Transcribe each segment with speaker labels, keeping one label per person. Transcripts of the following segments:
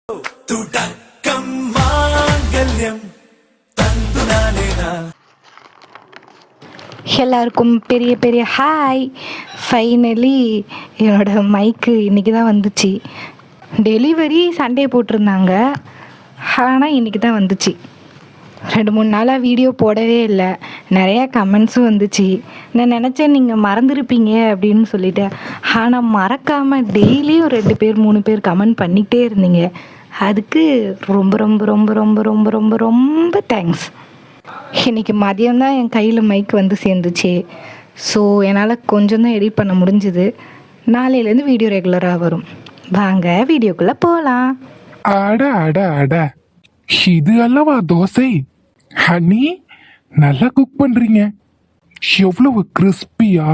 Speaker 1: துடக்கம் மாங்கல்யம் தந்துனானேனா.
Speaker 2: எல்லாருக்கும் பெரிய பெரிய ஹாய். ஃபைனலி என்னோடய மைக்கு இன்றைக்கி தான் வந்துச்சு. டெலிவரி சண்டே போட்டிருந்தாங்க, ஆனால் இன்றைக்கி தான் வந்துச்சு. 2-3 நாளாக வீடியோ போடவே இல்லை. நிறையா கமெண்ட்ஸும் வந்துச்சு. நான் நினச்சேன் நீங்கள் மறந்துருப்பீங்க அப்படின்னு சொல்லிட்டு, ஆனால் மறக்காமல் டெய்லியும் 2 பேர் 3 பேர் கமெண்ட் பண்ணிக்கிட்டே இருந்தீங்க. அதுக்கு ரொம்ப ரொம்ப ரொம்ப ரொம்ப ரொம்ப ரொம்ப ரொம்ப தேங்க்ஸ். இன்றைக்கி மதியம்தான் என் கையில் மைக் வந்து சேர்ந்துச்சு. ஸோ என்னால் கொஞ்சம் தான் எடிட் பண்ண முடிஞ்சுது. நாளையிலேருந்து வீடியோ ரெகுலராக வரும். வாங்க வீடியோக்குள்ளே போகலாம்.
Speaker 3: அட அட அட, இது அல்லவா தோசை? ஹனி, நல்லா குக் பண்றீங்க. எவ்வளவு கிறிஸ்பியா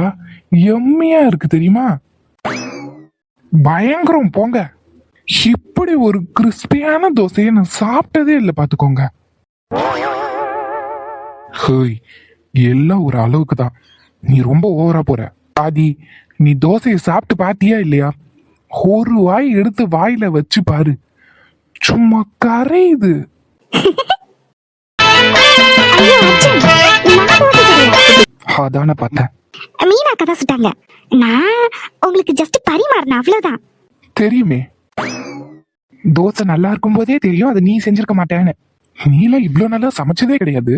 Speaker 3: எம்மியா இருக்கு தெரியுமா? பயங்கரம் போங்க. இப்படி ஒரு கிறிஸ்பியான தோசையை நான் சாப்பிட்டதே இல்லை, பாத்துக்கோங்க. ஹேய், எல்லாம் ஒரு அளவுக்கு தான். நீ ரொம்ப ஓவரா போற. ஆதி, நீ தோசையை சாப்பிட்டு பாத்தியா இல்லையா? ஒரு வாய் எடுத்து வாயில வச்சு பாரு, சும்மா கரையுது. அதான பார்த்தேன்.
Speaker 4: மீனா கதை சுட்டாங்க. நான் உங்களுக்கு ஜஸ்ட் பரிமாறினேன், அவ்வளவுதான்.
Speaker 3: தெரியுமே, தோசை நல்லா இருக்கும் போதே தெரியும் அது நீ செஞ்சிருக்க மாட்டேன்னு. நீலாம் இவ்வளவு நல்லா சமைச்சதே கிடையாது.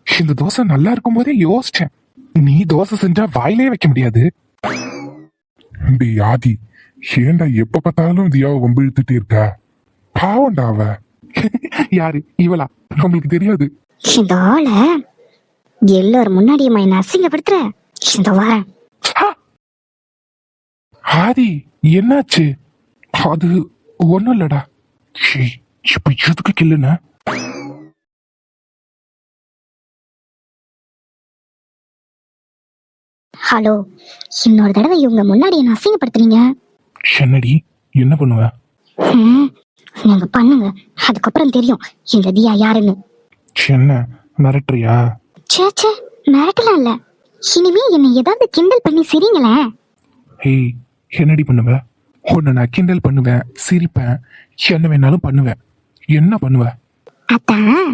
Speaker 3: இந்த தோசை நல்லா இருக்கும் போதே யோசிச்சேன், நீ தோசை செஞ்சா வாயிலே வைக்க முடியாது. ஆதி, ஏண்டா எப்ப பார்த்தாலும் தியாவை வம்பு இழுத்துட்டு இருக்க? பாவண்டா அவ. யாரு இவளா? உங்களுக்கு தெரியாது.
Speaker 4: இந்த ஆள எல்லாரும் முன்னாடியுமா என்ன அசிங்கப்படுத்துற? இந்த வாரம்
Speaker 3: ஆதி, என்னாச்சு? அது ஒண்ணும் இல்லடா. இப்ப எதுக்கு கில்லுன?
Speaker 4: ஹலோ, இன்னொரு தடவை இவங்க முன்னாடி என்ன அசிங்கப்படுத்துறீங்க.
Speaker 3: என்னடி, என்ன பண்ணுவ?
Speaker 4: நீங்க பண்ணுங்க, அதுக்கப்புறம் தெரியும் இந்த தியா யாருன்னு.
Speaker 3: என்ன மிரட்டுறியா?
Speaker 4: சேச்சே, மிரட்டலாம் இல்ல. இனிமே என்னை ஏதாவது கிண்டல் பண்ணி சிரிங்களேன்.
Speaker 3: ஏய், என்னடி பண்ணுவ? உன்னை நான் கிண்டல் பண்ணுவேன், சிரிப்பேன், என்ன வேணாலும் பண்ணுவேன். என்ன பண்ணுவ?
Speaker 4: அதான்.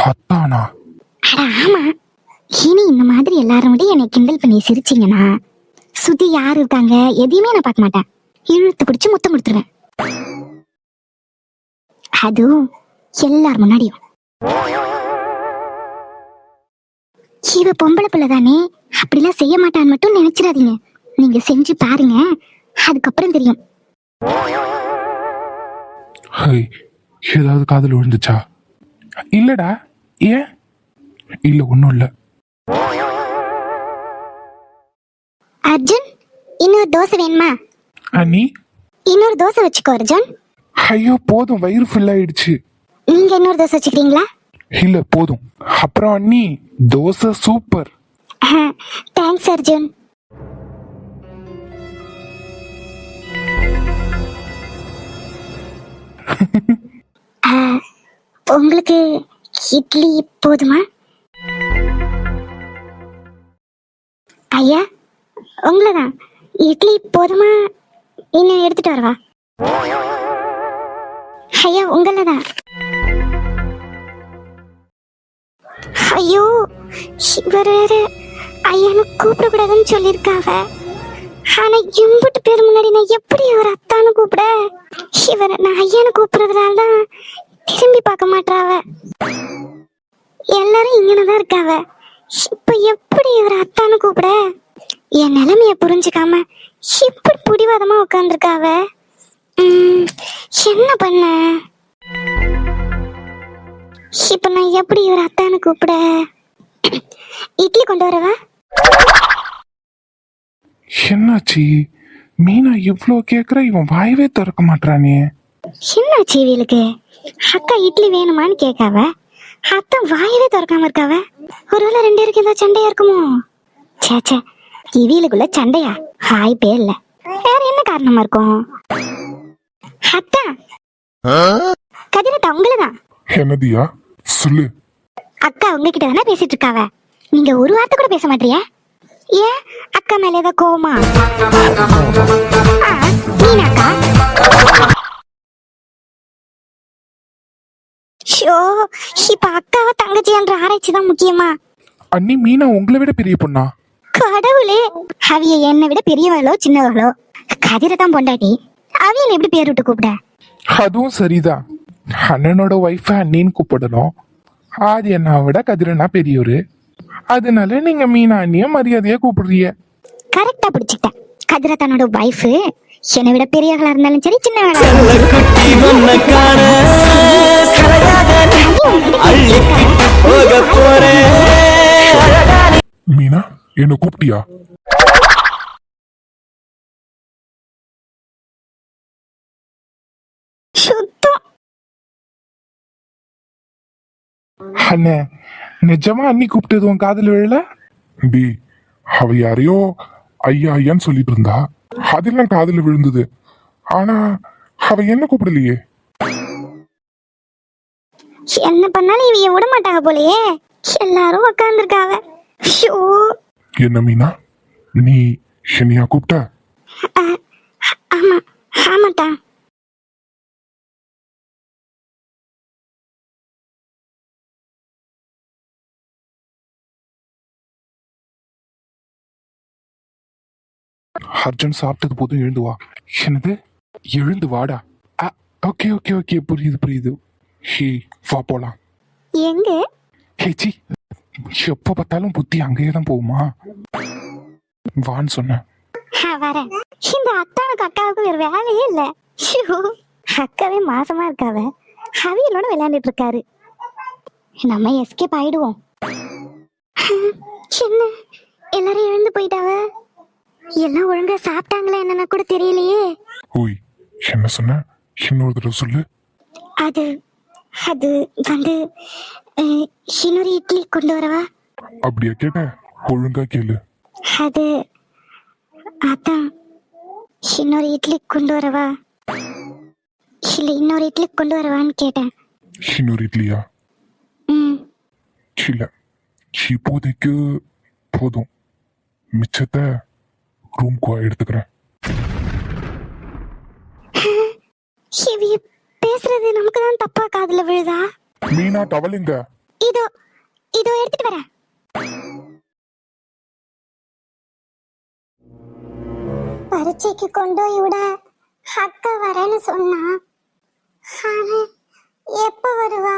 Speaker 3: அத்தானா?
Speaker 4: அட ஆமா. இனி இந்த மாதிரி எல்லாரும் விட என்னை கிண்டல் பண்ணி சிரிச்சிங்கன்னா சுத்தி யாரு இருக்காங்க எதையுமே நான் பார்க்க மாட்டேன். இழுத்து பிடிச்சு முத்தம் கொடுத்துருவேன். அதுவும் எல்லார் முன்னாடியும். இவ பொம்பளை பிள்ளை தானே, அப்படிலாம் செய்ய மாட்டான்னு மட்டும் நினைச்சிடாதீங்க. நீங்க செஞ்சு பாருங்க, அதுக்கப்புறம் தெரியும்.
Speaker 3: ஏதாவது காதல் விழுந்துச்சா? இல்லடா. ஏன்? இல்ல, ஒண்ணும் இல்ல.
Speaker 4: அர்ஜுன், இன்னொரு தோசை வேணுமா?
Speaker 3: அண்ணி,
Speaker 4: இன்னொரு தோசை வச்சுக்கோ அர்ஜுன்.
Speaker 3: ஐயோ போதும், வயிறு ஃபுல் ஆயிடுச்சு.
Speaker 4: நீங்க இன்னொரு தோசை வச்சுக்கிறீங்களா?
Speaker 3: இல்ல போதும். அப்புறம் அண்ணி, தோசை சூப்பர்.
Speaker 4: தேங்க்ஸ் அர்ஜுன். உங்களுக்கு இட்லி போதுமா? ஐயா, உங்களதான். இட்லி போதுமா? இன்னும் எடுத்துட்டு வரவா? ஐயா, உங்களதான். ஐயோ, இவர் வேற ஐயானு கூப்பிடக்கூடாதுன்னு சொல்லியிருக்காவ. ஆனா இம்புட்டு பேர் முன்னாடி நான் எப்படி இவர் அத்தானு கூப்பிட? இவரை நான் ஐயானு கூப்பிடுறதுனால தான் திரும்பி பார்க்க மாட்டாவ. எல்லாரும் இங்கனதான் இருக்காவ. இப்ப எப்படி இவர் அத்தானு கூப்பிட? என் நிலைமைய புரிஞ்சுக்காம இப்படி புடிவாதமா உட்காந்துருக்காவ. என்ன பண்ண? இப்ப நான் எப்படி இவர் அத்தானு கூப்பிட? இட்லி கொண்டு வரவா?
Speaker 3: என்னாச்சு? மீனா இவ்ளோ கேக்குற, இவன் வாயவே திறக்க மாட்டானே.
Speaker 4: என்னாச்சு இவளுக்கு? அக்கா இட்லி வேணுமான்னு கேட்காவ, அத்தான் வாயவே திறக்காம இருக்காவ. ஒருவேளை 2 பேருக்கு ஏதாவது சண்டையா இருக்குமோ? சேச்சே, இவளுக்குள்ள சண்டையா? வாய்ப்பே இல்ல. வேற என்ன காரணமா இருக்கும்? அத்தா, கதிரத்தா உங்களதான்.
Speaker 3: என்னதியா சொல்லு.
Speaker 4: அக்கா உங்ககிட்ட தானே பேசிட்டு இருக்காவ, நீங்க ஒரு வார்த்தை கூட பேச மாட்டியா? ஏன் அக்கா மேல ஏதாவது கோவமா? மீனாக்கா ஷோ, இப்ப அக்காவை தங்கச்சின்ற ஆராய்ச்சி தான் முக்கியமா?
Speaker 3: அண்ணி மீனா உங்களை விட பெரிய பொண்ணா?
Speaker 4: கடவுளே, அவிய என்னை விட பெரியவளோ சின்னவளோ, கதிரை தான் பொண்டாட்டி. அவியன் எப்படி பேர் விட்டு கூப்பிட?
Speaker 3: அதுவும் சரிதான். அண்ணனோட ஒய்ஃப அண்ணின்னு கூப்பிடணும். ஆதி அண்ணா விட கதிரண்ணா பெரியவரு. அதனால நீங்க மீனா அண்ணிய மரியாதையா கூப்பிடுறீங்க.
Speaker 4: கரெக்டா பிடிச்சிட்டேன். கதிரை தன்னோட வைஃப் என்னை விட பெரியவளா இருந்தாலும் சரி சின்னவளா
Speaker 1: செல்ல குட்டி ஒன்ன காண சலையாக அள்ளிக்கிட்டு போக போறேன்.
Speaker 3: மீனா என்ன கூப்பிட்டியா?
Speaker 4: சுத்தம்.
Speaker 3: அண்ணே நிஜமா அண்ணி கூப்பிட்டது உன் காதுல விழல? டி அவ யாரையோ ஐயா ஐயான்னு சொல்லிட்டு இருந்தா, அதெல்லாம் காதுல விழுந்தது. ஆனா அவ என்ன கூப்பிடலையே.
Speaker 4: என்ன பண்ணாலும் இவைய விட மாட்டாங்க போலயே. எல்லாரும் உக்காந்துருக்காவ. ஷோ.
Speaker 3: என்ன மீனா நீ என்னையா கூப்பிட்ட?
Speaker 4: ஆமா ஆமாட்டா.
Speaker 3: அர்ஜுன் சாப்பிட்டது போதும் எழுந்து வா. என்னது எழுந்து வாடா? ஓகே ஓகே ஓகே புரியுது புரியுது. ஹே வா போலாம்.
Speaker 4: எங்க?
Speaker 3: ஹே சி, எப்ப பார்த்தாலும் புத்தி அங்கேயே தான் போகுமா? வான்னு சொன்னேன்.
Speaker 4: வரேன். இந்த அத்தானுக்கு அக்காவுக்கு வேற வேலையே இல்ல. ஷோ, அக்காவே மாசமா இருக்காவ, அவியலோட விளையாண்டுட்டு இருக்காரு. நம்ம எஸ்கேப் ஆயிடுவோம். என்ன எல்லாரும் எழுந்து போயிட்டாவ? எல்லாம் ஒழுங்கா சாப்பிட்டாங்களா என்னன்னு கூட தெரியலையே.
Speaker 3: ஓய் என்ன சொன்ன? இன்னொரு தடவை சொல்லு.
Speaker 4: அது அது வந்து இன்னொரு இட்லி கொண்டு வரவா?
Speaker 3: அப்படியா கேட்ட? ஒழுங்கா கேளு.
Speaker 4: அது அதான் இன்னொரு இட்லி கொண்டு வரவா இல்ல இன்னொரு இட்லி கொண்டு வரவான்னு கேட்டேன்.
Speaker 3: இன்னொரு இட்லியா?
Speaker 4: ம்.
Speaker 3: இல்ல இப்போதைக்கு போதும், மிச்சத்தை ரூம்க்கு எடுத்துக்கிறேன்.
Speaker 4: இவிய பேசுறது நமக்கு தான் தப்பா காதுல விழுதா?
Speaker 3: மீனா டவலுங்க.
Speaker 4: இதோ இதோ எடுத்துட்டு வரேன். பரீட்சைக்கு கொண்டு போய் விட அக்கா வரேன்னு சொன்னா, ஆனா எப்ப வருவா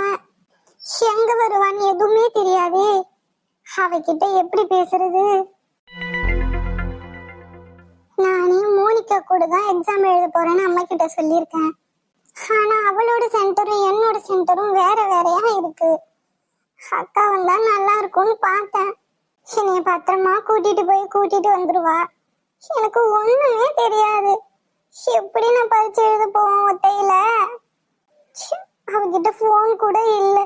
Speaker 4: எங்க வருவான்னு எதுவுமே தெரியாதே. அவகிட்ட எப்படி பேசுறது? நானே மோனிகா கூட தான் எக்ஸாம் எழுத போறேன்னு அம்மா கிட்ட சொல்லியிருக்கேன். ஆனா அவளோட சென்டரும் என்னோட சென்டரும் வேற வேறையா இருக்கு. அக்கா வந்தா நல்லா இருக்கும்னு பார்த்தேன். என்னைய பத்திரமா கூட்டிட்டு வந்துருவா. எனக்கு ஒண்ணுமே தெரியாது. எப்படி நான் பரிச்சு எழுத போவோம் ஒத்தையில? அவகிட்ட போன் கூட இல்ல.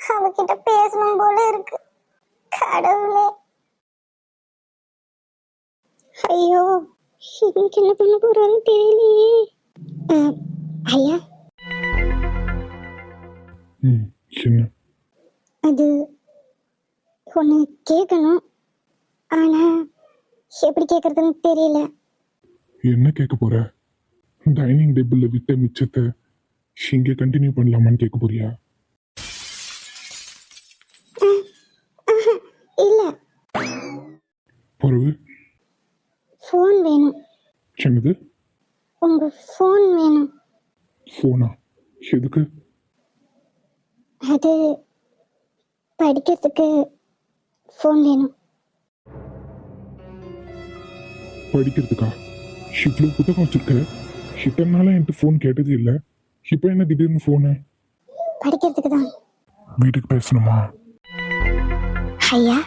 Speaker 4: அவகிட்ட பேசணும் போல இருக்கு. கடவுளே, ஐயோ இன்னைக்கு என்ன பண்ண போறான்னு தெரியலையே. ஐயா,
Speaker 3: என்ன?
Speaker 4: அது ஒன்று கேட்கணும். ஆனா எப்படி கேட்கறதுன்னு தெரியல.
Speaker 3: என்ன கேட்க போற? டைனிங் டேபிள்ல விட்ட மிச்சத்தை இங்க கண்டினியூ பண்ணலாமான்னு கேட்க போறியா?
Speaker 4: இல்ல,
Speaker 3: பரவு
Speaker 4: ஃபோன் வேணும்.
Speaker 3: என்னது?
Speaker 4: உங்க ஃபோன் வேணும்.
Speaker 3: போனா எதுக்கு?
Speaker 4: அது படிக்கிறதுக்கு ஃபோன் வேணும்.
Speaker 3: படிக்கிறதுக்கா? இவ்வளவு புத்தகம் வச்சிருக்க, இத்தனை நாளா என்கிட்ட போன் கேட்டது இல்லை. இப்ப என்ன திடீர்னு போனு?
Speaker 4: படிக்கிறதுக்கு தான்.
Speaker 3: வீட்டுக்கு பேசணுமா?
Speaker 4: ஐயா.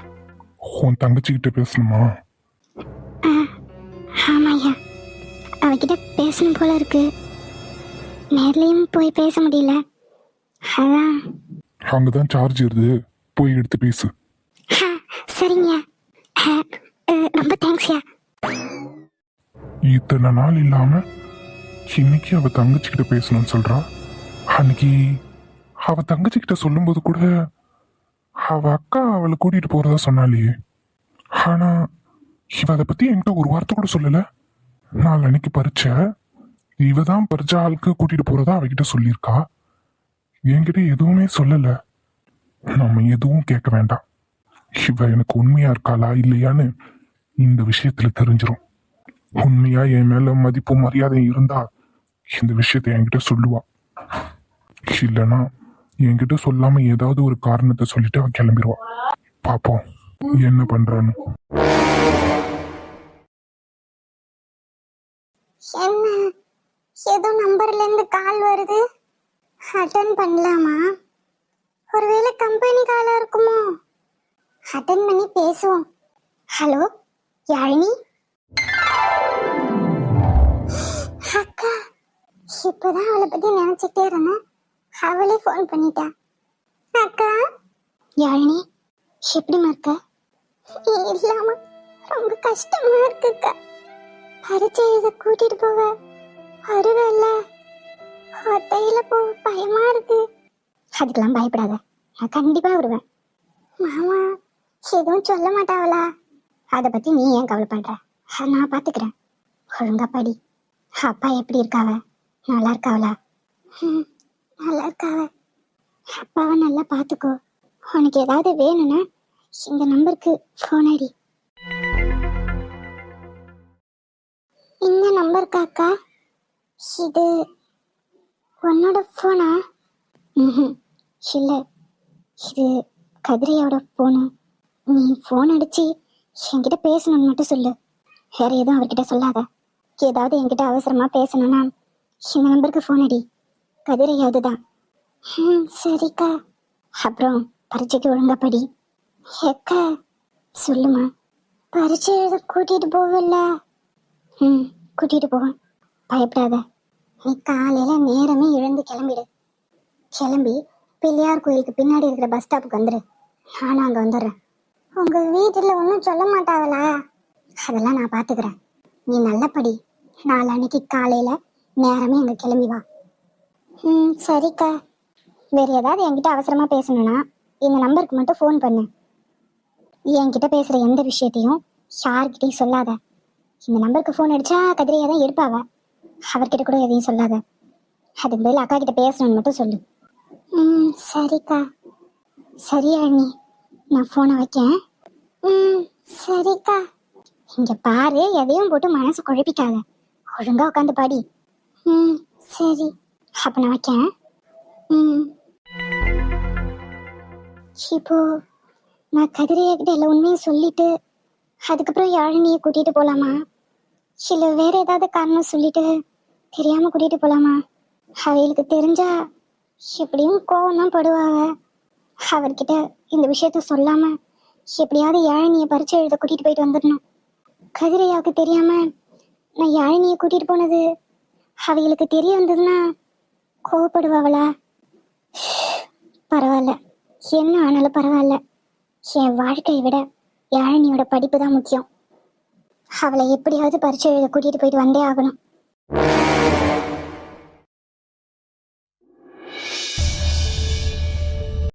Speaker 3: உன் தங்கச்சி கிட்ட பேசணுமா?
Speaker 4: ஆமாய்யா, அவகிட்ட பேசணும் போல இருக்கு. நேர்லயும் போய் பேச முடியல. அதான்.
Speaker 3: அங்கதான் சார்ஜ் இருது, போய் எடுத்து பேசு.
Speaker 4: சரிங்க, ரொம்ப தேங்க்ஸ்யா.
Speaker 3: இத்தனை நாள் இல்லாம இன்னைக்கு அவ தங்கச்சி கிட்ட பேசணும்னு சொல்றா. அன்னைக்கு அவ தங்கச்சி கிட்ட சொல்லும்போது கூட அவ அக்கா அவளை கூட்டிட்டு போறதா சொன்னாலே. ஆனா இவ அதை பத்தி என்கிட்ட ஒரு வார்த்தை கூட சொல்லல. நான் அன்னைக்கு பறிச்ச இவ தான் பறிச்ச ஆளுக்கு கூட்டிட்டு போறதா அவகிட்ட சொல்லியிருக்கா. என்கிட்ட எதுவுமே சொல்லல. நம்ம எதுவும் கேட்க வேண்டாம். இவ எனக்கு உண்மையா இருக்காளா இல்லையான்னு இந்த விஷயத்துல தெரிஞ்சிரும். உண்மையா என் மேல மதிப்பு மரியாதை இருந்தா இந்த விஷயத்த என்கிட்ட சொல்லுவா. இல்லைன்னா என்கிட்ட சொல்லாம ஏதாவது ஒரு காரணத்தை சொல்லிட்டு அவன் கிளம்பிடுவா. பாப்போம் என்ன பண்றான்னு.
Speaker 4: என்ன ஏதோ நம்பர்ல இருந்து கால் வருது, அட்டன் பண்ணலாமா? ஒருவேளை கம்பெனி காலா இருக்குமோ? அட்டன் பண்ணி பேசுவோம். ஹலோ யாழினி அக்கா, இப்பதான் அவளை பத்தி நினைச்சிட்டே இருந்தேன், அவளே ஃபோன் பண்ணிட்டா. அக்கா யாழினி எப்படிமா இருக்க? இல்லாம ரொம்ப கஷ்டமா இருக்குக்கா. பரிச்சை இதை கூட்டிட்டு போவ வருவல்ல, ஒத்தையில போக பயமா இருக்கு. அதுக்கெல்லாம் பயப்படாத, நான் கண்டிப்பா வருவேன். மாமா எதுவும் சொல்ல மாட்டாவளா? அதை பத்தி நீ ஏன் கவலைப்படுற? நான் பாத்துக்கிறேன். ஒழுங்கா படி. அப்பா எப்படி இருக்காவ? நல்லா இருக்காவளா? நல்லா இருக்காவ. அப்பாவை நல்லா பாத்துக்கோ. உனக்கு ஏதாவது வேணும்னா இந்த நம்பருக்கு ஃபோன் அடி. இந்த நம்பர் காக்கா, இது உன்னோட ஃபோனா? இல்லை, இது கதிரையோட ஃபோனு. நீ ஃபோன் அடிச்சு என்கிட்ட பேசணும்னு மட்டும் சொல்லு, வேற எதுவும் அவர்கிட்ட சொல்லாத. ஏதாவது என்கிட்ட அவசரமா பேசணும்னா இந்த நம்பருக்கு ஃபோன் அடி. கதிரையாவது தான். சரிக்கா. அப்புறம் பரீட்சைக்கு ஒழுங்கா படி. ஏக்கா சொல்லுமா. பரீட்சை எழுத கூட்டிட்டு போவல்ல? கூட்டிட்டு போவேன், பயப்படாத. நீ காலையில நேரமே எழுந்து கிளம்பிடு. கிளம்பி பிள்ளையார் கோயிலுக்கு பின்னாடி இருக்கிற பஸ் ஸ்டாப்புக்கு வந்துரு. நானும் அங்க வந்துடுறேன். உங்க வீட்டுல ஒன்றும் சொல்ல மாட்டாங்களா? அதெல்லாம் நான் பாத்துக்கிறேன். நீ நல்ல படி. நாளன்னைக்கு காலையில நேரமே அங்க கிளம்பி வா. சரிக்கா. வேற ஏதாவது என்கிட்ட அவசரமா பேசணும்னா இந்த நம்பருக்கு மட்டும் ஃபோன் பண்ணு. என்கிட்ட பேசுற எந்த விஷயத்தையும் யார்கிட்டையும் சொல்லாத. இந்த நம்பருக்கு ஃபோன் அடிச்சா கதிரையா தான் எடுப்பாவ. அவர்கிட்ட கூட எதையும் சொல்லாத. அதுக்கு மேல அக்கா கிட்ட பேசணும்னு மட்டும் சொல்லு. சரிக்கா. சரியா நீ, நான் போனை வைக்கேன். சரிக்கா. இங்க பாரு, எதையும் போட்டு மனசு குழப்பிக்காத. ஒழுங்கா உட்காந்து பாடி. சரி, அப்ப நான் வைக்கேன். இப்போ நான் கதிரையா கிட்ட எல்லாம் உண்மையும் சொல்லிட்டு அதுக்கப்புறம் யாழினியை கூட்டிட்டு போலாமா? இல்ல வேற ஏதாவது காரணம் சொல்லிட்டு தெரியாம கூட்டிட்டு போலாமா? அவளுக்கு தெரிஞ்சா எப்படியும் கோவம் தான் படுவாங்க. அவர்கிட்ட இந்த விஷயத்த சொல்லாம எப்படியாவது யாழினியை பரீட்சை எழுத கூட்டிட்டு போயிட்டு வந்துடணும். கதிரையாவுக்கு தெரியாம நான் யாழினியை கூட்டிட்டு போனது அவளுக்கு தெரிய வந்ததுன்னா கோவப்படுவாளா? பரவாயில்ல, என்ன ஆனாலும் பரவாயில்ல. என் வாழ்க்கையை விட யாழினியோட படிப்பு தான் முக்கியம். அவளை எப்படியாவது பரீட்சை எழுத கூட்டிட்டு போயிட்டு வந்தே ஆகணும்.